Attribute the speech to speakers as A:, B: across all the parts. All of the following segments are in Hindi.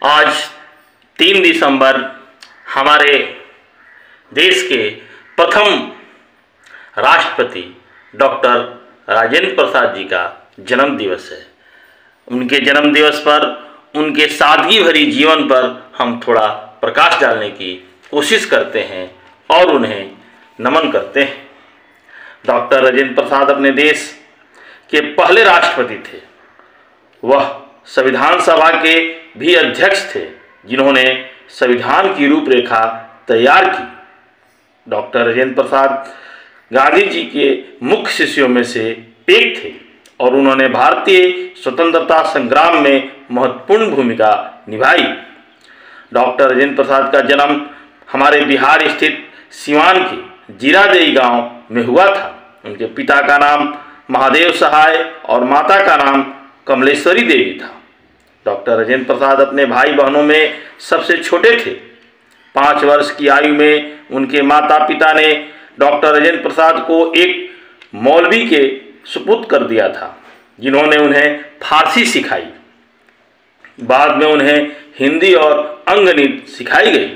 A: आज 3 दिसंबर हमारे देश के प्रथम राष्ट्रपति डॉक्टर राजेंद्र प्रसाद जी का जन्म दिवस है। उनके जन्म दिवस पर उनके सादगी भरी जीवन पर हम थोड़ा प्रकाश डालने की कोशिश करते हैं और उन्हें नमन करते हैं। डॉक्टर राजेंद्र प्रसाद अपने देश के पहले राष्ट्रपति थे। वह संविधान सभा के भी अध्यक्ष थे जिन्होंने संविधान की रूपरेखा तैयार की। डॉक्टर राजेंद्र प्रसाद गांधी जी के मुख्य शिष्यों में से एक थे और उन्होंने भारतीय स्वतंत्रता संग्राम में महत्वपूर्ण भूमिका निभाई। डॉक्टर राजेंद्र प्रसाद का जन्म हमारे बिहार स्थित सिवान के जीरादेई गांव में हुआ था। उनके पिता का नाम महादेव सहाय और माता का नाम कमलेश्वरी देवी था। डॉक्टर राजेंद्र प्रसाद अपने भाई बहनों में सबसे छोटे थे। 5 वर्ष की आयु में उनके माता पिता ने डॉक्टर राजेंद्र प्रसाद को एक मौलवी के सुपुर्द कर दिया था जिन्होंने उन्हें फारसी सिखाई। बाद में उन्हें हिंदी और अंगगणित सिखाई गई।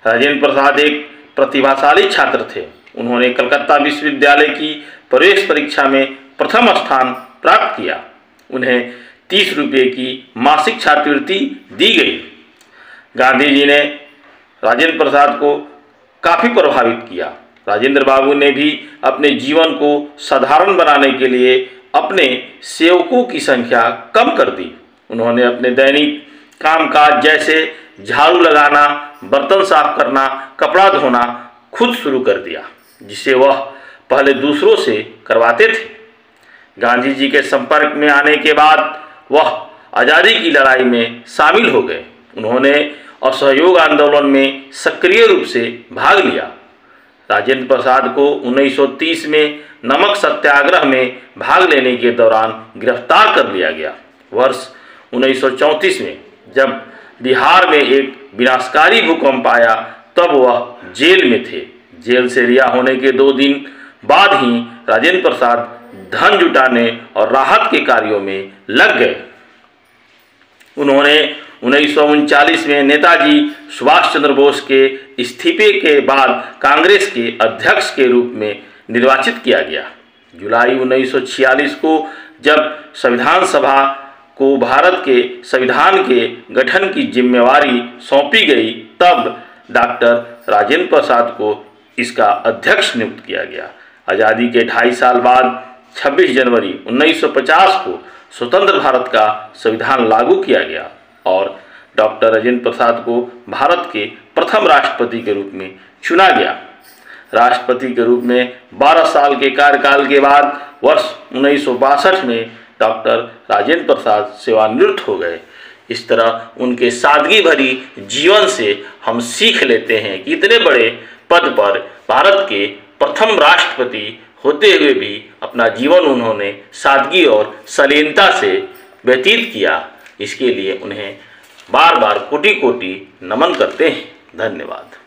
A: राजेंद्र प्रसाद एक प्रतिभाशाली छात्र थे। उन्होंने कलकत्ता विश्वविद्यालय की प्रवेश परीक्षा में प्रथम स्थान प्राप्त किया। उन्हें 30 रुपये की मासिक छात्रवृत्ति दी गई। गांधी जी ने राजेंद्र प्रसाद को काफ़ी प्रभावित किया। राजेंद्र बाबू ने भी अपने जीवन को साधारण बनाने के लिए अपने सेवकों की संख्या कम कर दी। उन्होंने अपने दैनिक कामकाज जैसे झाड़ू लगाना, बर्तन साफ करना, कपड़ा धोना खुद शुरू कर दिया, जिसे वह पहले दूसरों से करवाते थे। गांधी जी के संपर्क में आने के बाद वह आज़ादी की लड़ाई में शामिल हो गए। उन्होंने असहयोग आंदोलन में सक्रिय रूप से भाग लिया। राजेंद्र प्रसाद को 1930 में नमक सत्याग्रह में भाग लेने के दौरान गिरफ्तार कर लिया गया। वर्ष 1934 में जब बिहार में एक विनाशकारी भूकंप आया तब वह जेल में थे। जेल से रिहा होने के 2 दिन बाद ही राजेंद्र प्रसाद धन जुटाने और राहत के कार्यों में लग गए। उन्होंने 1939 में नेताजी सुभाष चंद्र बोस के इस्तीफे के बाद कांग्रेस के अध्यक्ष के रूप में निर्वाचित किया गया। जुलाई 1946 को जब संविधान सभा को भारत के संविधान के गठन की जिम्मेवारी सौंपी गई तब डॉक्टर राजेंद्र प्रसाद को इसका अध्यक्ष नियुक्त किया गया। आज़ादी के 2.5 साल बाद 26 जनवरी 1950 को स्वतंत्र भारत का संविधान लागू किया गया और डॉक्टर राजेंद्र प्रसाद को भारत के प्रथम राष्ट्रपति के रूप में चुना गया। राष्ट्रपति के रूप में 12 साल के कार्यकाल के बाद वर्ष 1962 में डॉक्टर राजेंद्र प्रसाद सेवानिवृत्त हो गए। इस तरह उनके सादगी भरी जीवन से हम सीख लेते हैं कि इतने बड़े पद पर भारत के प्रथम राष्ट्रपति होते हुए भी अपना जीवन उन्होंने सादगी और शालीनता से व्यतीत किया। इसके लिए उन्हें बार बार कोटि कोटि नमन करते हैं। धन्यवाद।